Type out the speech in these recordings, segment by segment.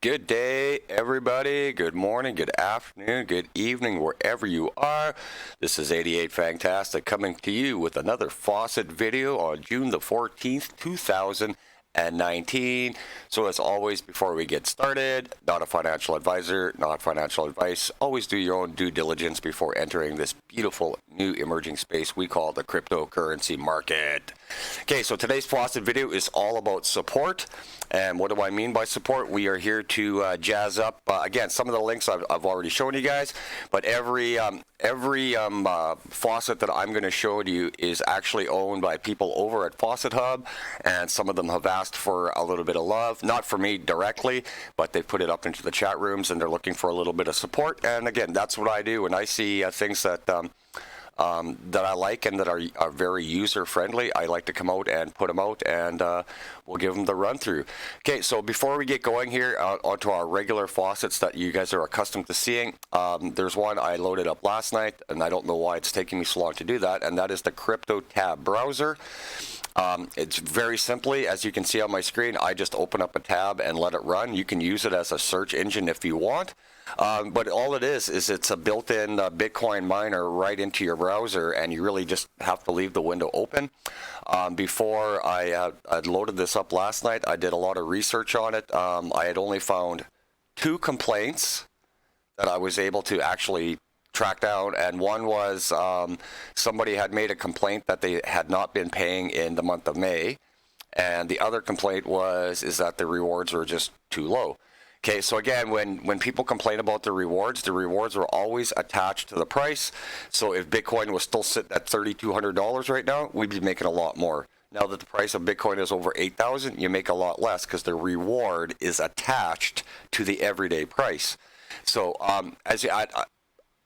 Good day, everybody. Good morning, good afternoon, good evening, wherever you are. This is 88 Fantastic coming to you with another faucet video on June the 14th, 2019. So as always, before we get started, not a financial advisor, not financial advice. Always do your own due diligence before entering this beautiful new emerging space we call the cryptocurrency market. Okay, so today's faucet video is all about support. And what do I mean by support? We are here to jazz up, again, some of the links I've already shown you guys, but every faucet that I'm going to show you is actually owned by people over at FaucetHub, and some of them have asked for a little bit of love, not for me directly, but they put it up into the chat rooms and they're looking for a little bit of support. And again, that's what I do when I see things that that I like and that are very user friendly. I like to come out and put them out, and we'll give them the run through. Okay, so before we get going here onto our regular faucets that you guys are accustomed to seeing, there's one I loaded up last night, and I don't know why it's taking me so long to do that, and that is the CryptoTab browser. It's very simply, as you can see on my screen, I just open up a tab and let it run. You can use it as a search engine if you want. But all it is it's a built-in Bitcoin miner right into your browser, and you really just have to leave the window open. Before I loaded this up last night, I did a lot of research on it. I had only found 2 complaints that I was able to actually track down, and one was somebody had made a complaint that they had not been paying in the month of May, and the other complaint is that the rewards were just too low. Okay, so again, when people complain about the rewards are always attached to the price. So if Bitcoin was still sitting at $3,200 right now, we'd be making a lot more. Now that the price of Bitcoin is over 8,000, you make a lot less because the reward is attached to the everyday price. So I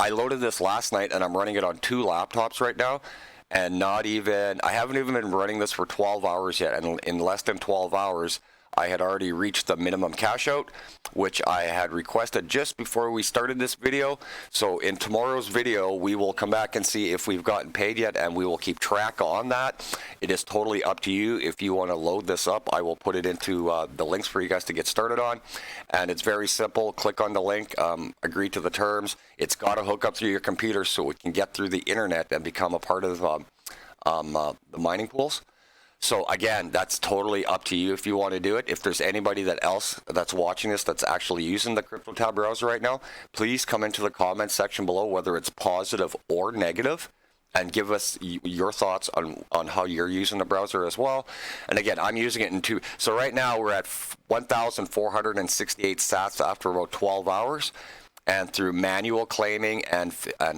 loaded this last night, and I'm running it on 2 laptops right now, and I haven't even been running this for 12 hours yet, and in less than 12 hours, I had already reached the minimum cash out, which I had requested just before we started this video. So in tomorrow's video, we will come back and see if we've gotten paid yet, and we will keep track on that. It is totally up to you. If you want to load this up, I will put it into the links for you guys to get started on. And it's very simple. Click on the link, agree to the terms. It's got to hook up through your computer so it can get through the internet and become a part of the mining pools. So again, that's totally up to you if you want to do it. If there's anybody else that's watching this that's actually using the CryptoTab browser right now, please come into the comments section below, whether it's positive or negative, and give us your thoughts on how you're using the browser as well. And again, I'm using it in 2. So right now we're at 1,468 sats after about 12 hours. And through manual claiming and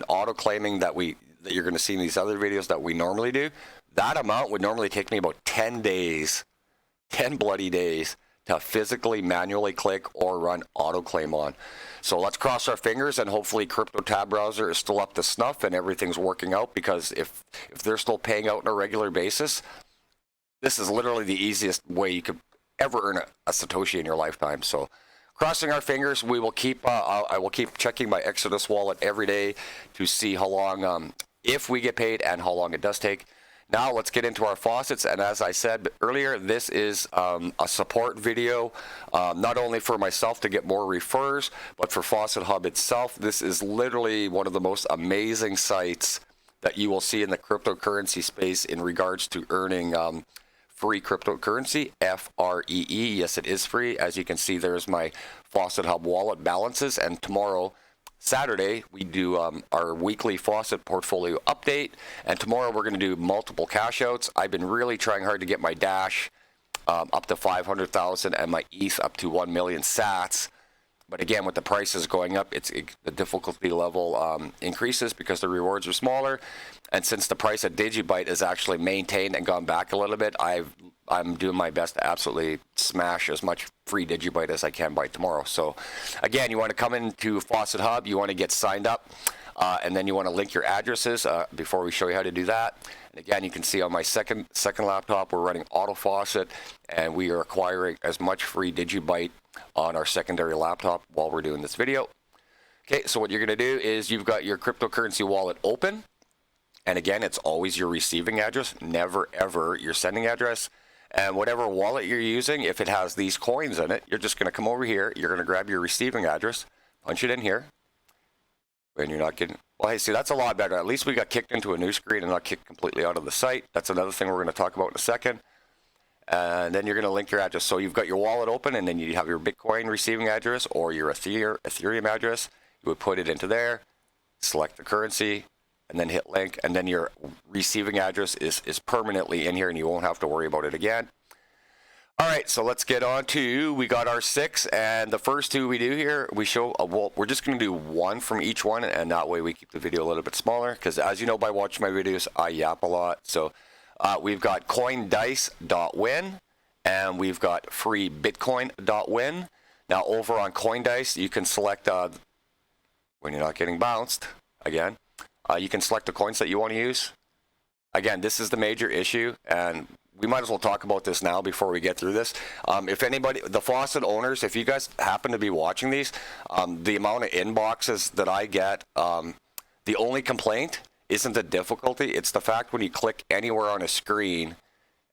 auto claiming that you're going to see in these other videos that we normally do, that amount would normally take me about 10 days, 10 bloody days to physically manually click or run auto claim on. So let's cross our fingers, and hopefully CryptoTab browser is still up to snuff and everything's working out, because if they're still paying out on a regular basis, this is literally the easiest way you could ever earn a Satoshi in your lifetime. So crossing our fingers, we will keep. I will keep checking my Exodus wallet every day to see how long, if we get paid, and how long it does take. Now let's get into our faucets, and as I said earlier, this is a support video, not only for myself to get more refers, but for FaucetHub itself. This is literally one of the most amazing sites that you will see in the cryptocurrency space in regards to earning free cryptocurrency, F-R-E-E. Yes, it is free. As you can see, there's my FaucetHub wallet balances, and tomorrow, Saturday, we do our weekly faucet portfolio update, and tomorrow we're going to do multiple cash outs. I've been really trying hard to get my Dash up to 500,000 and my ETH up to 1 million sats. But again, with the prices going up, the difficulty level increases because the rewards are smaller. And since the price of Digibyte is actually maintained and gone back a little bit, I'm doing my best to absolutely smash as much free Digibyte as I can by tomorrow. So again, you want to come into FaucetHub, you want to get signed up, and then you want to link your addresses before we show you how to do that. And again, you can see on my second laptop, we're running auto faucet, and we are acquiring as much free Digibyte on our secondary laptop while we're doing this video. Okay, so what you're going to do is you've got your cryptocurrency wallet open. And again, it's always your receiving address, never ever your sending address. And whatever wallet you're using, if it has these coins in it, you're just going to come over here. You're going to grab your receiving address, punch it in here. When you're not getting, well, hey, see, that's a lot better. At least we got kicked into a new screen and not kicked completely out of the site. That's another thing we're going to talk about in a second. And then you're going to link your address. So you've got your wallet open, and then you have your Bitcoin receiving address or your Ethereum address. You would put it into there, select the currency, and then hit link. And then your receiving address is permanently in here, and you won't have to worry about it again. All right, so let's get on to, we got our 6, and the first 2 we do here, we show, well, we're just going to do 1 from each one, and that way we keep the video a little bit smaller, because as you know by watching my videos, I yap a lot. So we've got coindice.win, and we've got freebitcoin.win. Now over on Coindice, you can select, when you're not getting bounced, again, you can select the coins that you want to use. Again, this is the major issue, and we might as well talk about this now before we get through this. If anybody, the Faucet owners, if you guys happen to be watching these, the amount of inboxes that I get, the only complaint isn't the difficulty. It's the fact when you click anywhere on a screen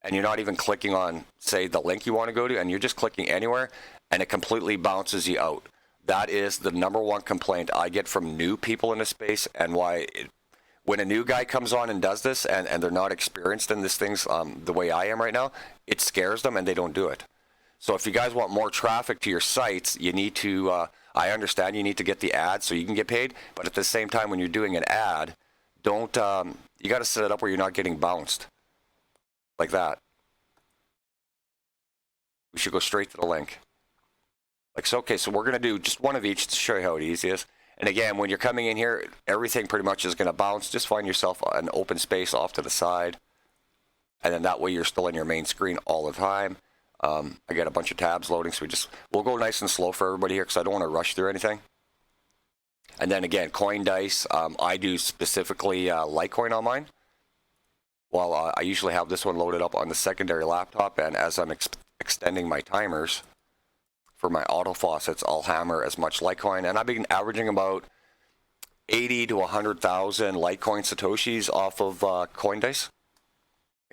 and you're not even clicking on, say, the link you want to go to, and you're just clicking anywhere and it completely bounces you out. That is the #1 complaint I get from new people in the space, and why when a new guy comes on and does this and they're not experienced in this things the way I am right now, it scares them and they don't do it. So if you guys want more traffic to your sites, you need to, I understand you need to get the ad so you can get paid, but at the same time when you're doing an ad, don't, you got to set it up where you're not getting bounced. Like that. We should go straight to the link. Like so, okay, so we're going to do just one of each to show you how easy it is. And again, when you're coming in here, everything pretty much is going to bounce. Just find yourself an open space off to the side. And then that way you're still in your main screen all the time. I got a bunch of tabs loading, so we'll go nice and slow for everybody here because I don't want to rush through anything. And then again, Coindice, I do specifically Litecoin on mine. Well, I usually have this one loaded up on the secondary laptop, and as I'm extending my timers for my auto faucets, I'll hammer as much Litecoin, and I've been averaging about 80 to 100,000 Litecoin Satoshis off of Coindice.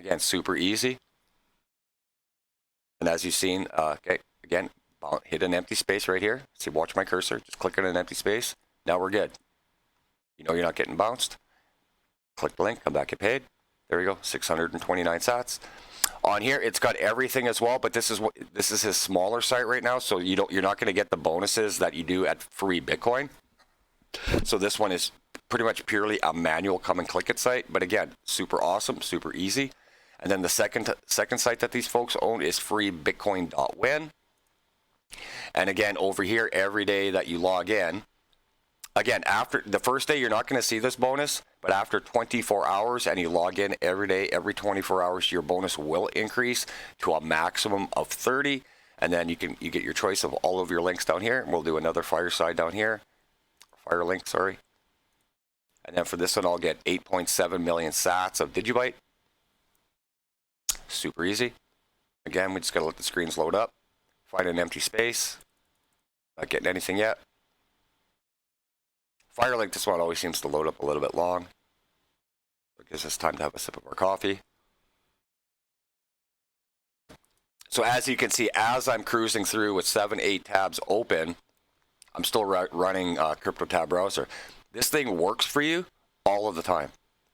Again, super easy. And as you've seen, okay, again, hit an empty space right here. See, watch my cursor. Just click on an empty space. Now we're good. You know you're not getting bounced. Click the link, come back, get paid. There we go, 629 sats. On here, it's got everything as well, but this is his smaller site right now, so you're not going to get the bonuses that you do at Free Bitcoin. So this one is pretty much purely a manual come and click it site, but again, super awesome, super easy. And then the second site that these folks own is freebitcoin.win. And again, over here, every day that you log in, again, after the first day, you're not going to see this bonus, but after 24 hours and you log in every day, every 24 hours, your bonus will increase to a maximum of 30. And then you get your choice of all of your links down here. And we'll do another Fireside down here. Fire link, sorry. And then for this one, I'll get 8.7 million sats of Digibyte. Super easy. Again, we just got to let the screens load up. Find an empty space. Not getting anything yet. Firelink, this one always seems to load up a little bit long. It gives us time to have a sip of our coffee. So as you can see, as I'm cruising through with 7, 8 tabs open, I'm still running Crypto Tab Browser. This thing works for you all of the time.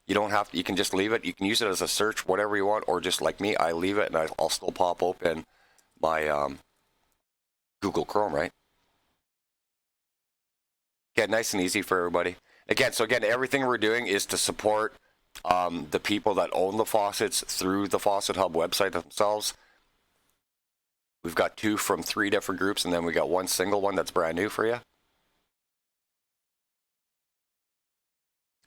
You don't have to, you can just leave it. You can use it as a search, whatever you want, or just like me, I leave it and I'll still pop open my Google Chrome, right? Again, nice and easy for everybody. Again, so again, everything we're doing is to support the people that own the faucets through the FaucetHub website themselves. We've got 2 from 3 different groups, and then we got 1 single one that's brand new for you.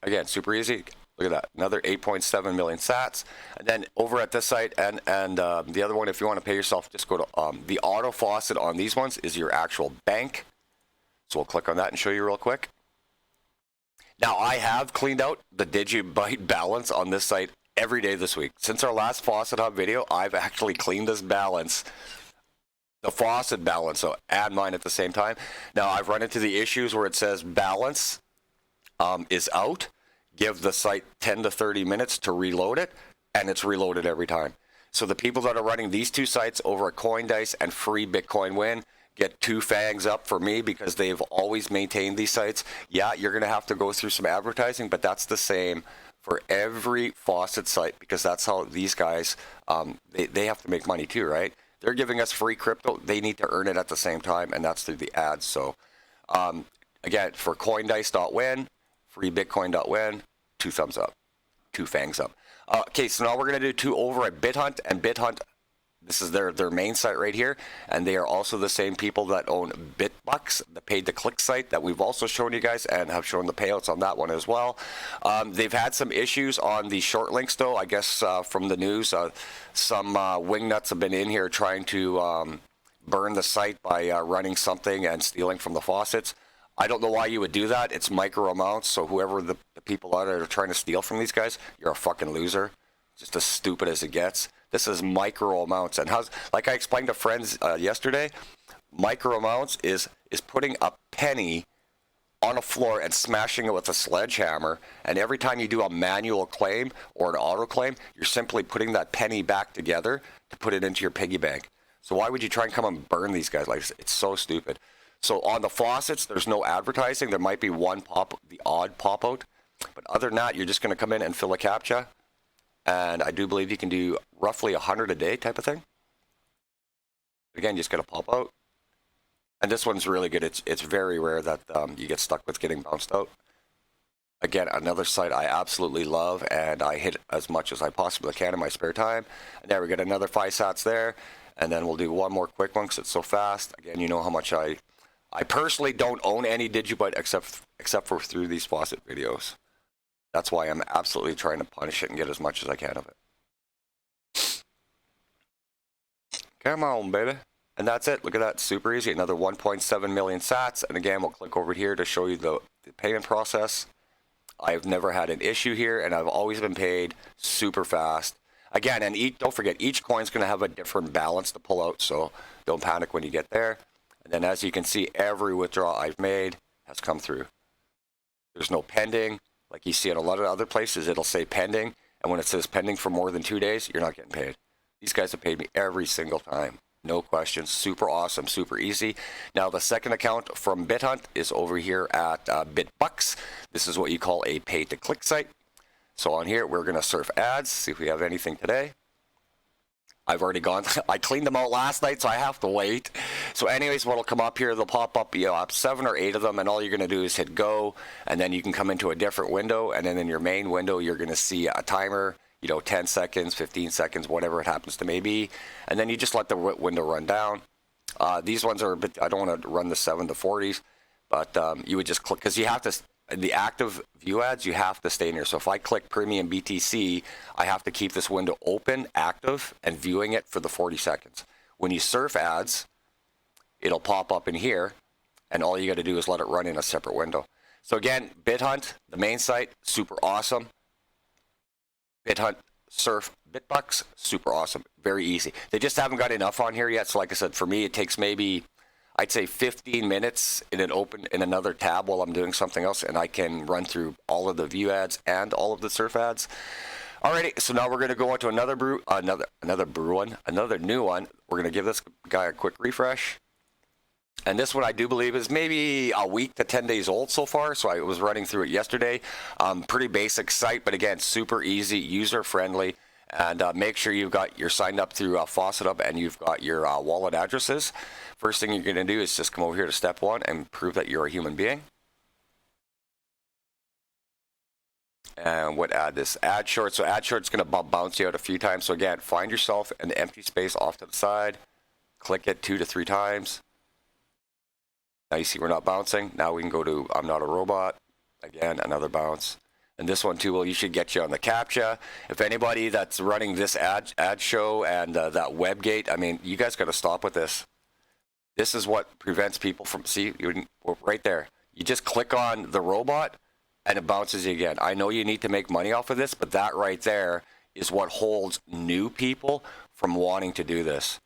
Again, super easy. Look at that, another 8.7 million sats. And then over at this site and the other one, if you want to pay yourself, just go to the auto faucet on these ones is your actual bank. So we'll click on that and show you real quick. Now, I have cleaned out the Digibyte balance on this site every day this week. Since our last FaucetHub video, I've actually cleaned this balance, the faucet balance, so add mine at the same time. Now, I've run into the issues where it says balance is out. Give the site 10 to 30 minutes to reload it, and it's reloaded every time. So the people that are running these two sites over at CoinDice and Freebitcoinwin get two fangs up for me because they've always maintained these sites. Yeah, you're going to have to go through some advertising, but that's the same for every Faucet site because that's how these guys, they have to make money too, right? They're giving us free crypto. They need to earn it at the same time, and that's through the ads. So again, for CoinDice.win, Freebitcoin.win, two thumbs up, two fangs up. Okay, so now we're going to do two over at Bithunt, and Bithunt, this is their main site right here, and they are also the same people that own BitBucks, the paid-to-click site that we've also shown you guys and have shown the payouts on that one as well. They've had some issues on the short links, though. I guess from the news, some wingnuts have been in here trying to burn the site by running something and stealing from the faucets. I don't know why you would do that. It's micro amounts, so whoever the people are that are trying to steal from these guys, you're a fucking loser. Just as stupid as it gets. This is micro amounts, and like I explained to friends yesterday, micro amounts is putting a penny on a floor and smashing it with a sledgehammer, and every time you do a manual claim or an auto claim, you're simply putting that penny back together to put it into your piggy bank. So why would you try and come and burn these guys like this? It's so stupid. So on the faucets, there's no advertising. There might be one the odd pop out, but other than that, you're just going to come in and fill a CAPTCHA. And I do believe you can do roughly 100 a day type of thing. Again, you just got to pop out. And this one's really good. It's very rare that you get stuck with getting bounced out. Again, another site I absolutely love, and I hit as much as I possibly can in my spare time. And there we get another 5 sats there. And then we'll do one more quick one because it's so fast. Again, you know how much I personally don't own any Digibit except for through these faucet videos. That's why I'm absolutely trying to punish it and get as much as I can of it. Come on, baby. And that's it. Look at that. Super easy. Another 1.7 million sats. And again, we'll click over here to show you the payment process. I've never had an issue here, and I've always been paid super fast. Again, and don't forget, each coin's going to have a different balance to pull out, so don't panic when you get there. And then as you can see, every withdrawal I've made has come through. There's no pending. Like you see in a lot of other places, it'll say pending. And when it says pending for more than 2 days, you're not getting paid. These guys have paid me every single time. No questions. Super awesome. Super easy. Now, the second account from Bithunt is over here at BitBucks. This is what you call a pay-to-click site. So on here, we're going to surf ads. See if we have anything today. I've already gone. I cleaned them out last night, so I have to wait. So anyways, what'll come up here, they'll pop up, 7 or 8 of them, and all you're going to do is hit go, and then you can come into a different window, and then in your main window, you're going to see a timer, 10 seconds, 15 seconds, whatever it happens to maybe, and then you just let the window run down. These ones are a bit, I don't want to run the 7 to 40s, but you would just click, because you have to, the active view ads, you have to stay in here. So if I click Premium BTC, I have to keep this window open, active, and viewing it for the 40 seconds. When you surf ads, it'll pop up in here, and all you got to do is let it run in a separate window. So again, Bithunt, the main site, super awesome. Bithunt, surf, BitBucks, super awesome. Very easy. They just haven't got enough on here yet. So like I said, for me, it takes maybe, I'd say 15 minutes in another tab while I'm doing something else, and I can run through all of the view ads and all of the surf ads. Alrighty, so now we're going to go on to another new one. We're going to give this guy a quick refresh. And this one I do believe is maybe a week to 10 days old so far. So I was running through it yesterday. Pretty basic site, but again, super easy, user friendly. And make sure you're signed up through FaucetHub and you've got your wallet addresses. First thing you're going to do is just come over here to step 1 and prove that you're a human being. And what ad this? Ad short. So ad short's going to bounce you out a few times. So again, find yourself an empty space off to the side. Click it 2 to 3 times. Now you see we're not bouncing. Now we can go to I'm not a robot. Again, another bounce. And this one too, well, you should get you on the CAPTCHA. If anybody that's running this ad show and that WebGate, I mean, you guys got to stop with this. This is what prevents people from, see, right there. You just click on the robot and it bounces you again. I know you need to make money off of this, but that right there is what holds new people from wanting to do this.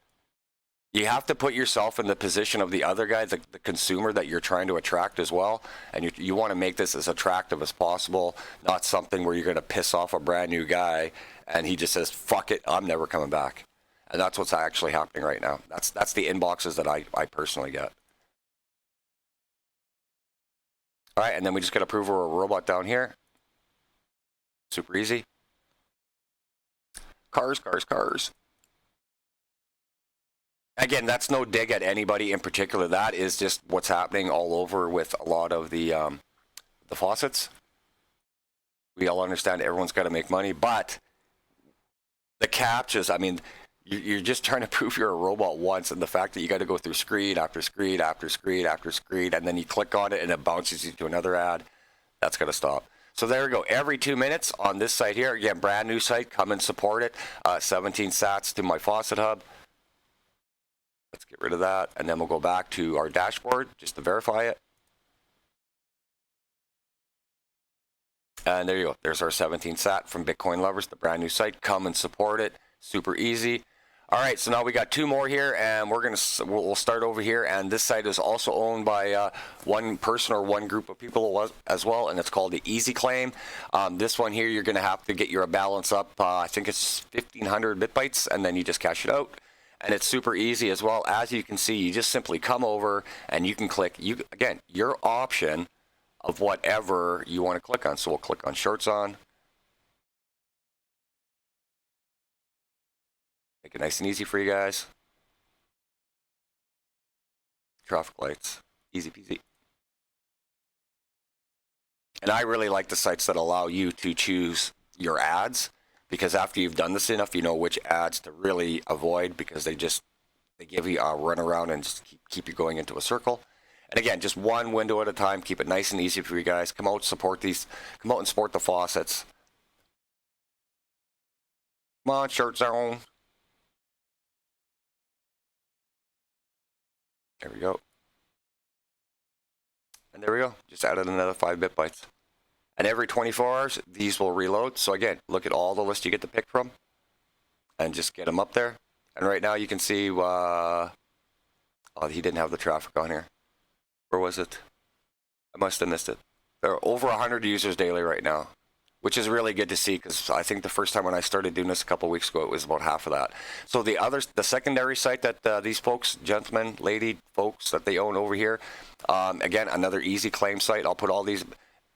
You have to put yourself in the position of the other guy, the consumer that you're trying to attract as well. And you want to make this as attractive as possible, not something where you're going to piss off a brand new guy and he just says, fuck it, I'm never coming back. And that's what's actually happening right now. That's the inboxes that I personally get. All right, and then we just got to prove we're a robot down here. Super easy. Cars, cars, cars. Again, that's no dig at anybody in particular. That is just what's happening all over with a lot of the faucets. We all understand everyone's got to make money, but the captchas, I mean, you're just trying to prove you're a robot once, and the fact that you got to go through screen after screen after screen after screen, and then you click on it and it bounces you to another ad, that's got to stop. So there we go. Every 2 minutes on this site here, again, brand new site, come and support it. 17 sats to my FaucetHub. Let's get rid of that, and then we'll go back to our dashboard just to verify it. And there you go. There's our 17 sat from Bitcoin Lovers, the brand new site. Come and support it. Super easy. All right, so now we got 2 more here, and we'll start over here. And this site is also owned by one person or one group of people as well, and it's called the Easy Claim. This one here, you're going to have to get your balance up. I think it's 1,500 bitbytes, and then you just cash it out. And it's super easy as well. As you can see, you just simply come over and you can click, again, your option of whatever you want to click on. So we'll click on shorts on. Make it nice and easy for you guys. Traffic lights, easy peasy. And I really like the sites that allow you to choose your ads, because after you've done this enough, you know which ads to really avoid, because they give you a run around and just keep you going into a circle. And again, just one window at a time. Keep it nice and easy for you guys. Come out, support these. Come out and support the faucets. Come on, shirt zone. There we go. And there we go. Just added another 5 bitbytes. And every 24 hours, these will reload. So again, look at all the lists you get to pick from and just get them up there. And right now you can see, oh, he didn't have the traffic on here. Where was it? I must have missed it. There are over 100 users daily right now, which is really good to see, because I think the first time when I started doing this a couple of weeks ago, it was about half of that. So the secondary site that these folks, gentlemen, lady folks that they own over here, again, another Easy Claim site. I'll put all these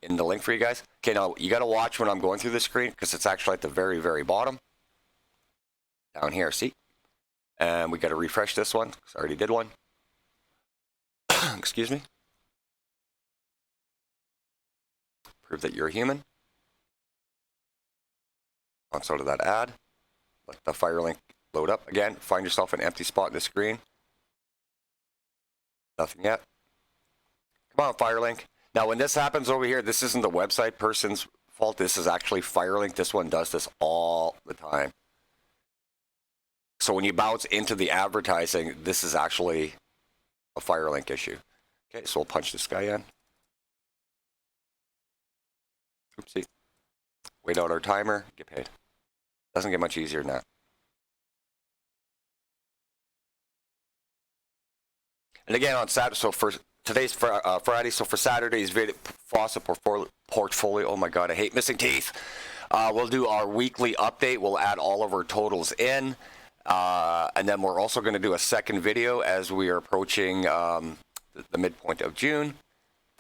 in the link for you guys. Okay, now you got to watch when I'm going through the screen, because it's actually at the very, very bottom. Down here, see? And we got to refresh this one, because I already did one. Excuse me. Prove that you're a human. Bounce out of that ad. Let the fire link load up again. Find yourself an empty spot in the screen. Nothing yet. Come on, Firelink. Now, when this happens over here, this isn't the website person's fault. This is actually Firelink. This one does this all the time. So when you bounce into the advertising, this is actually a Firelink issue. Okay, so we'll punch this guy in. Oopsie. Wait out our timer, get paid. Doesn't get much easier than that. And again, on Saturday, so for today's Friday, so for Saturday's video, faucet portfolio, oh my God, I hate missing teeth. We'll do our weekly update. We'll add all of our totals in. And then we're also going to do a second video as we are approaching the midpoint of June.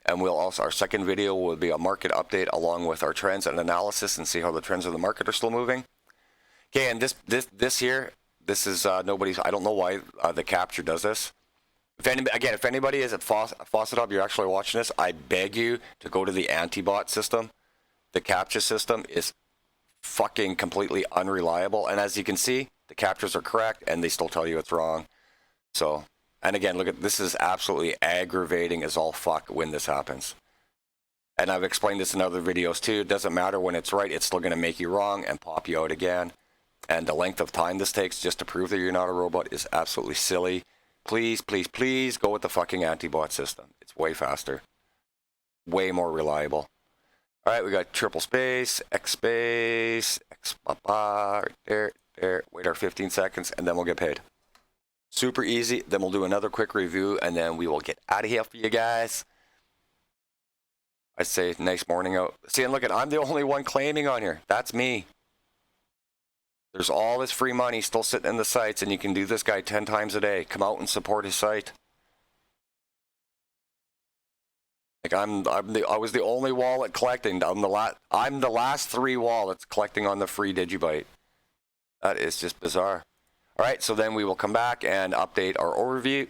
And we'll also, our second video will be a market update along with our trends and analysis, and see how the trends of the market are still moving. Okay, and this here, this is nobody's, I don't know why the capture does this. If anybody is at FaucetHub, you're actually watching this, I beg you to go to the anti-bot system. The capture system is fucking completely unreliable. And as you can see, the captures are correct and they still tell you it's wrong. So, and again, look at this, is absolutely aggravating as all fuck when this happens. And I've explained this in other videos too. It doesn't matter when it's right, it's still going to make you wrong and pop you out again. And the length of time this takes just to prove that you're not a robot is absolutely silly. Please, please, please go with the fucking anti-bot system. It's way faster. Way more reliable. All right, we got triple space, X space, X, right there, there. Wait our 15 seconds, and then we'll get paid. Super easy. Then we'll do another quick review, and then we will get out of here for you guys. I say nice morning out. See, and look at, I'm the only one claiming on here. That's me. There's all this free money still sitting in the sites, and you can do this guy 10 times a day. Come out and support his site. Like I was the only wallet collecting. I'm the last 3 wallets collecting on the free Digibyte. That is just bizarre. All right, so then we will come back and update our overview.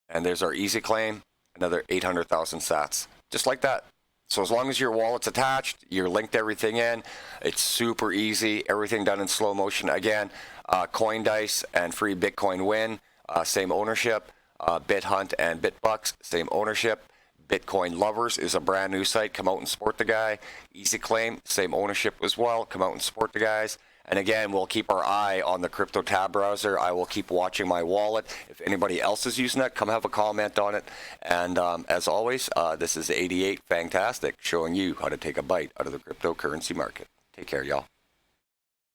And there's our easy claim, another 800,000 sats, just like that. So as long as your wallet's attached, you're linked everything in, it's super easy, everything done in slow motion. Again, CoinDice and Freebitcoinwin, same ownership. Bithunt and Bitbucks, same ownership. Bitcoin Lovers is a brand new site. Come out and support the guy. Easy Claim, same ownership as well. Come out and support the guys. And again, we'll keep our eye on the crypto tab browser. I will keep watching my wallet. If anybody else is using it, come have a comment on it. And as always, this is 88 Fantastic, showing you how to take a bite out of the cryptocurrency market. Take care, y'all.